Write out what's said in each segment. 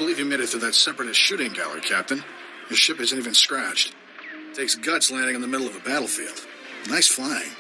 believe you made it through that separatist shooting gallery, Captain. Your ship isn't even scratched. Takes guts landing in the middle of a battlefield. Nice flying.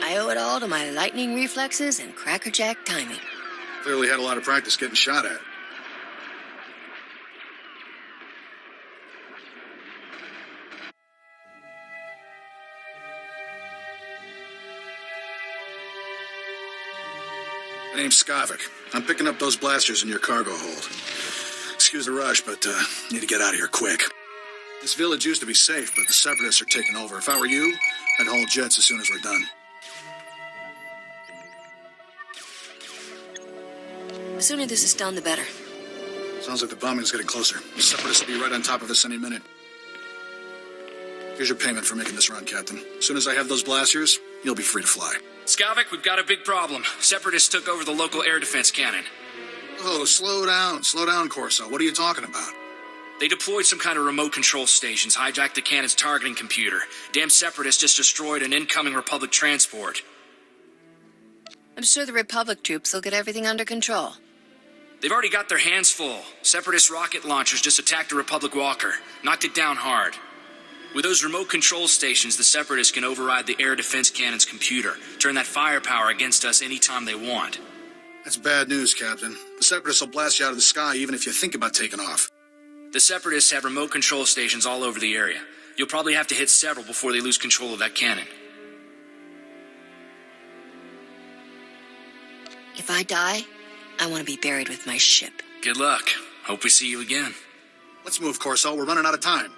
I owe it all to my lightning reflexes and crackerjack timing. Clearly had a lot of practice getting shot at. My name's Skavik. I'm picking up those blasters in your cargo hold. Excuse the rush, but need to get out of here quick. This village used to be safe, but the Separatists are taking over. If I were you, I'd haul jets as soon as we're done. The sooner this is done, the better. Sounds like the bombing's getting closer. The Separatists will be right on top of us any minute. Here's your payment for making this run, Captain. As soon as I have those blasters, you'll be free to fly. Skavik, we've got a big problem. Separatists took over the local air defense cannon. Oh, slow down, Corso. What are you talking about? They deployed some kind of remote control stations, hijacked the cannon's targeting computer. Damn Separatists just destroyed an incoming Republic transport. I'm sure the Republic troops will get everything under control. They've already got their hands full. Separatist rocket launchers just attacked a Republic walker, knocked it down hard. With those remote control stations, the Separatists can override the air defense cannon's computer, turn that firepower against us anytime they want. That's bad news, Captain. The Separatists will blast you out of the sky even if you think about taking off. The Separatists have remote control stations all over the area. You'll probably have to hit several before they lose control of that cannon. If I die, I want to be buried with my ship. Good luck. Hope we see you again. Let's move, Corso. We're running out of time.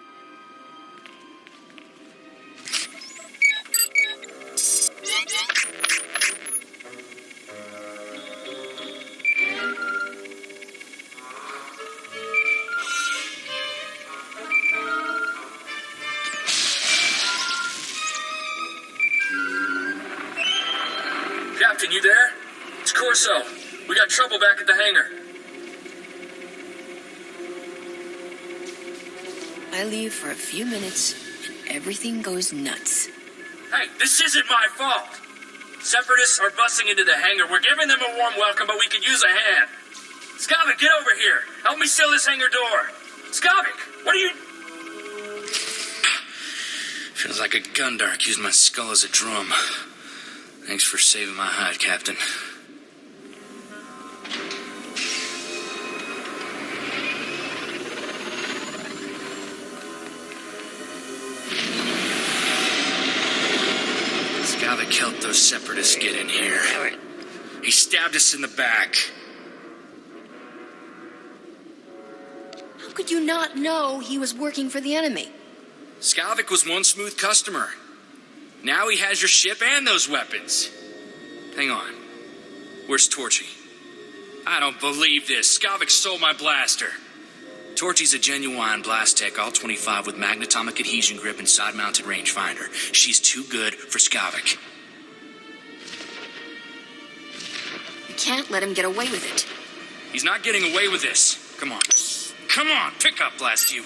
Captain, you there? It's Corso. We got trouble back at the hangar. I leave for a few minutes, and everything goes nuts. Hey, this isn't my fault. Separatists are busting into the hangar. We're giving them a warm welcome, but we could use a hand. Skavik, get over here. Help me seal this hangar door. Skavik, what are you... Feels like a Gundark used my skull as a drum. Thanks for saving my hide, Captain. Skavik helped those Separatists get in here. He stabbed us in the back. How could you not know he was working for the enemy? Skavik was one smooth customer. Now he has your ship and those weapons. Hang on. Where's Torchy? I don't believe this. Skavik stole my blaster. Torchy's a genuine blast tech, all 25 with magnetomic adhesion grip and side-mounted rangefinder. She's too good for Skavik. You can't let him get away with it. He's not getting away with this. Come on. Come on, pick up, blast you.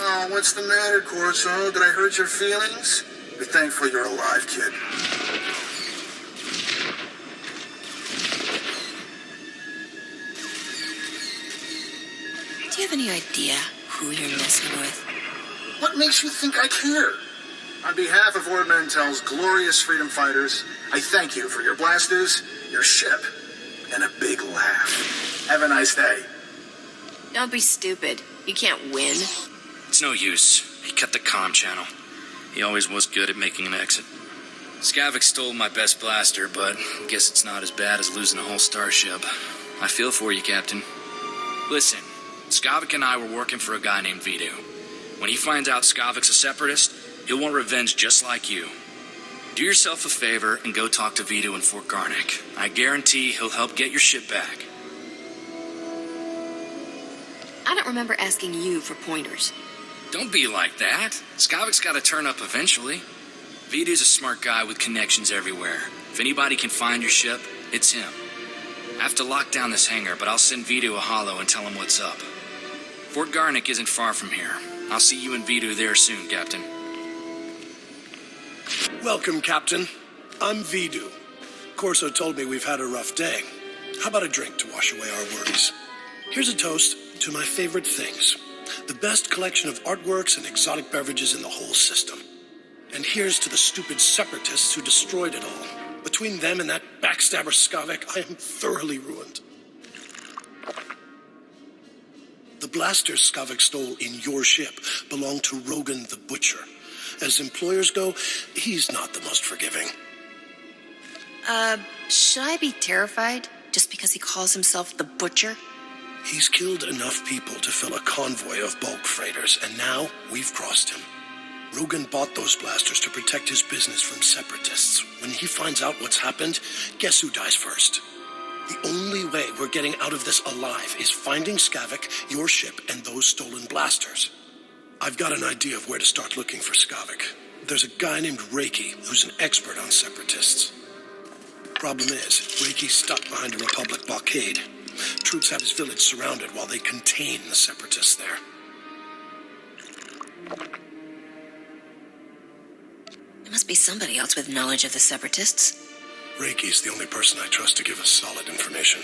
Oh, what's the matter, Corso? Did I hurt your feelings? Be thankful you're alive, kid. Do you have any idea who you're messing with? What makes you think I care? On behalf of Ord Mantell's glorious freedom fighters, I thank you for your blasters, your ship, and a big laugh. Have a nice day. Don't be stupid. You can't win. It's no use. He cut the comm channel. He always was good at making an exit. Skavik stole my best blaster, but I guess it's not as bad as losing a whole starship. I feel for you, Captain. Listen, Skavik and I were working for a guy named Vidu. When he finds out Skavik's a separatist, he'll want revenge just like you. Do yourself a favor and go talk to Vidu in Fort Garnick. I guarantee he'll help get your ship back. I don't remember asking you for pointers. Don't be like that. Skavik's got to turn up eventually. Vidu's a smart guy with connections everywhere. If anybody can find your ship, it's him. I have to lock down this hangar, but I'll send Vidu a holo and tell him what's up. Fort Garnick isn't far from here. I'll see you and Vidu there soon, Captain. Welcome, Captain. I'm Vidu. Corso told me we've had a rough day. How about a drink to wash away our worries? Here's a toast to my favorite things. The best collection of artworks and exotic beverages in the whole system. And here's to the stupid separatists who destroyed it all. Between them and that backstabber Skavek, I am thoroughly ruined. The blasters Skavek stole in your ship belong to Rogan the Butcher. As employers go, he's not the most forgiving. Should I be terrified just because he calls himself the Butcher? He's killed enough people to fill a convoy of bulk freighters, and now we've crossed him. Rogan bought those blasters to protect his business from separatists. When he finds out what's happened, guess who dies first? The only way we're getting out of this alive is finding Skavek, your ship, and those stolen blasters. I've got an idea of where to start looking for Skavek. There's a guy named Reiki who's an expert on separatists. Problem is, Reiki's stuck behind a Republic blockade. Troops have his village surrounded while they contain the separatists there. There must be somebody else with knowledge of the separatists. Reiki's the only person I trust to give us solid information.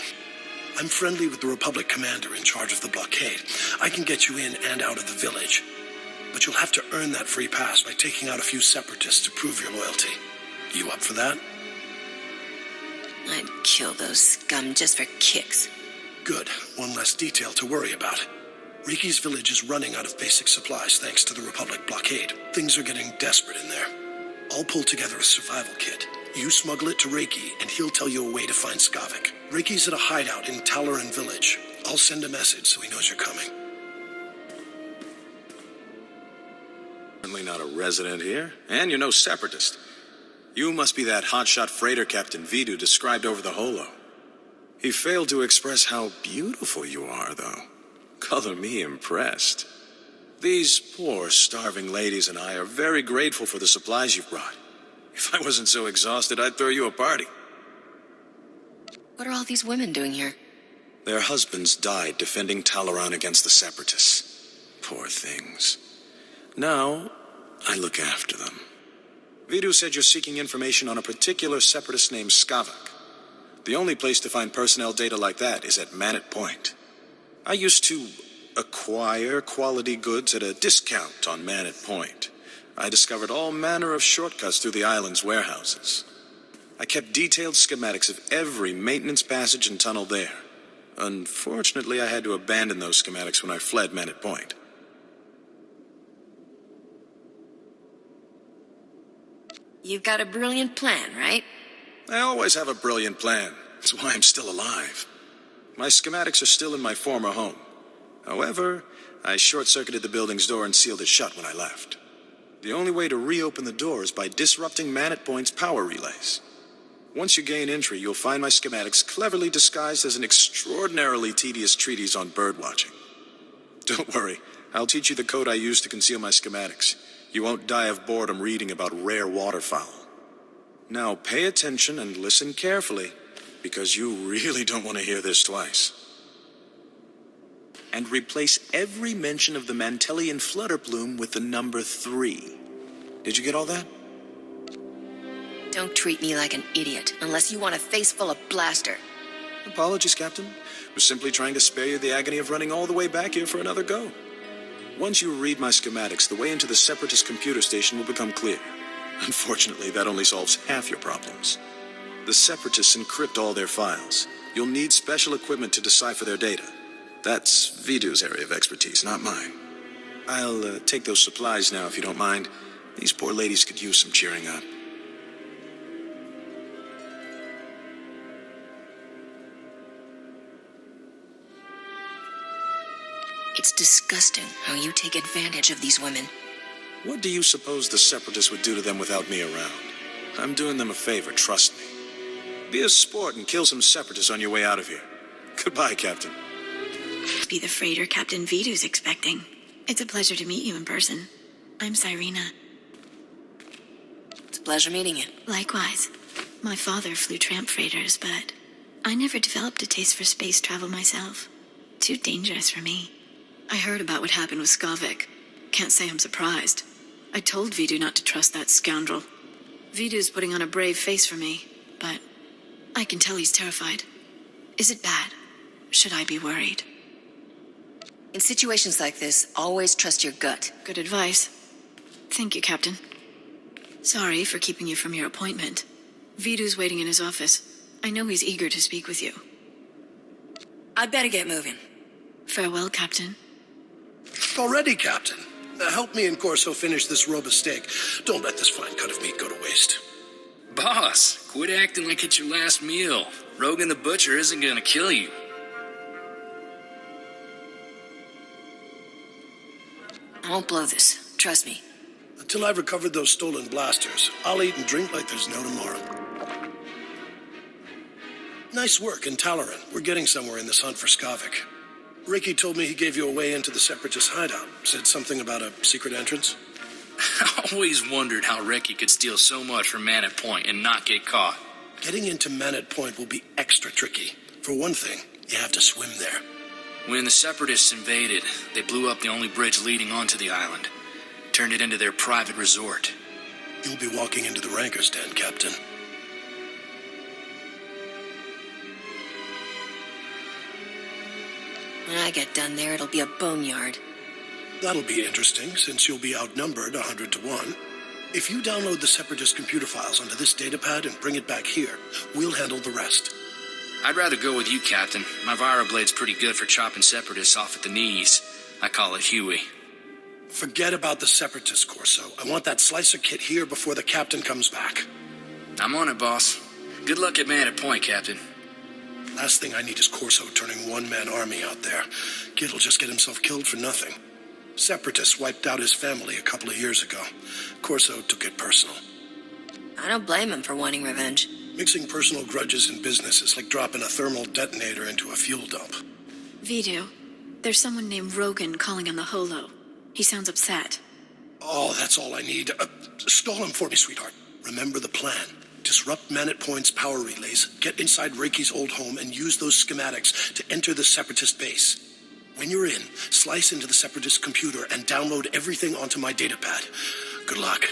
I'm friendly with the Republic commander in charge of the blockade. I can get you in and out of the village. But you'll have to earn that free pass by taking out a few separatists to prove your loyalty. You up for that? I'd kill those scum just for kicks. Good. One less detail to worry about. Reiki's village is running out of basic supplies thanks to the Republic blockade. Things are getting desperate in there. I'll pull together a survival kit. You smuggle it to Reiki, and he'll tell you a way to find Skavek. Reiki's at a hideout in Talaran village. I'll send a message so he knows you're coming. Certainly not a resident here, and you're no separatist. You must be that hotshot freighter captain Vidu described over the holo. He failed to express how beautiful you are, though. Color me impressed. These poor, starving ladies and I are very grateful for the supplies you've brought. If I wasn't so exhausted, I'd throw you a party. What are all these women doing here? Their husbands died defending Talaran against the separatists. Poor things. Now, I look after them. Vidu said you're seeking information on a particular separatist named Skavek. The only place to find personnel data like that is at Manet Point. I used to acquire quality goods at a discount on Manet Point. I discovered all manner of shortcuts through the island's warehouses. I kept detailed schematics of every maintenance passage and tunnel there. Unfortunately, I had to abandon those schematics when I fled Manet Point. You've got a brilliant plan, right? I always have a brilliant plan. That's why I'm still alive. My schematics are still in my former home. However, I short-circuited the building's door and sealed it shut when I left. The only way to reopen the door is by disrupting Manet Point's power relays. Once you gain entry, you'll find my schematics cleverly disguised as an extraordinarily tedious treatise on birdwatching. Don't worry, I'll teach you the code I use to conceal my schematics. You won't die of boredom reading about rare waterfowl. Now pay attention and listen carefully, because you really don't want to hear this twice. And replace every mention of the Mantelian flutterplume with the number 3. Did you get all that? Don't treat me like an idiot unless you want a face full of blaster. Apologies, Captain. Was simply trying to spare you the agony of running all the way back here for another go. Once you read my schematics, the way into the Separatist computer station will become clear. Unfortunately, that only solves half your problems. The Separatists encrypt all their files. You'll need special equipment to decipher their data. That's Vidu's area of expertise, not mine. I'll take those supplies now, if you don't mind. These poor ladies could use some cheering up. It's disgusting how you take advantage of these women. What do you suppose the Separatists would do to them without me around? I'm doing them a favor, trust me. Be a sport and kill some Separatists on your way out of here. Goodbye, Captain. Be the freighter Captain Vidu's expecting. It's a pleasure to meet you in person. I'm Cyrena. It's a pleasure meeting you. Likewise. My father flew tramp freighters, but I never developed a taste for space travel myself. Too dangerous for me. I heard about what happened with Skavek. Can't say I'm surprised. I told Vidu not to trust that scoundrel. Vidu's putting on a brave face for me, but I can tell he's terrified. Is it bad? Should I be worried? In situations like this, always trust your gut. Good advice. Thank you, Captain. Sorry for keeping you from your appointment. Vidu's waiting in his office. I know he's eager to speak with you. I'd better get moving. Farewell, Captain. Already, Captain. Help me and Corso finish this robe of steak. Don't let this fine cut of meat go to waste. Boss, quit acting like it's your last meal. Rogan the Butcher isn't gonna kill you. I won't blow this. Trust me. Until I've recovered those stolen blasters, I'll eat and drink like there's no tomorrow. Nice work in Talaran. We're getting somewhere in this hunt for Skavik. Ricky told me he gave you a way into the Separatist hideout. Said something about a secret entrance. I always wondered how Reki could steal so much from Man at Point and not get caught. Getting into Manet Point will be extra tricky. For one thing, you have to swim there. When the Separatists invaded, they blew up the only bridge leading onto the island. Turned it into their private resort. You'll be walking into the Ranker's Den, Captain. When I get done there, it'll be a boneyard. That'll be interesting, since you'll be outnumbered 100 to 1. If you download the Separatist computer files onto this datapad and bring it back here, we'll handle the rest. I'd rather go with you, Captain. My Viroblade's pretty good for chopping Separatists off at the knees. I call it Huey. Forget about the Separatist, Corso. I want that slicer kit here before the Captain comes back. I'm on it, boss. Good luck at Man at Point, Captain. Last thing I need is Corso turning one-man army out there. Kid'll just get himself killed for nothing. Separatists wiped out his family a couple of years ago. Corso took it personal. I don't blame him for wanting revenge. Mixing personal grudges in business is like dropping a thermal detonator into a fuel dump. Vidu, there's someone named Rogan calling on the Holo. He sounds upset. Oh, that's all I need. Stall him for me, sweetheart. Remember the plan. Disrupt Manet Point's power relays, get inside Reiki's old home, and use those schematics to enter the Separatist base. When you're in, slice into the Separatist computer and download everything onto my datapad. Good luck.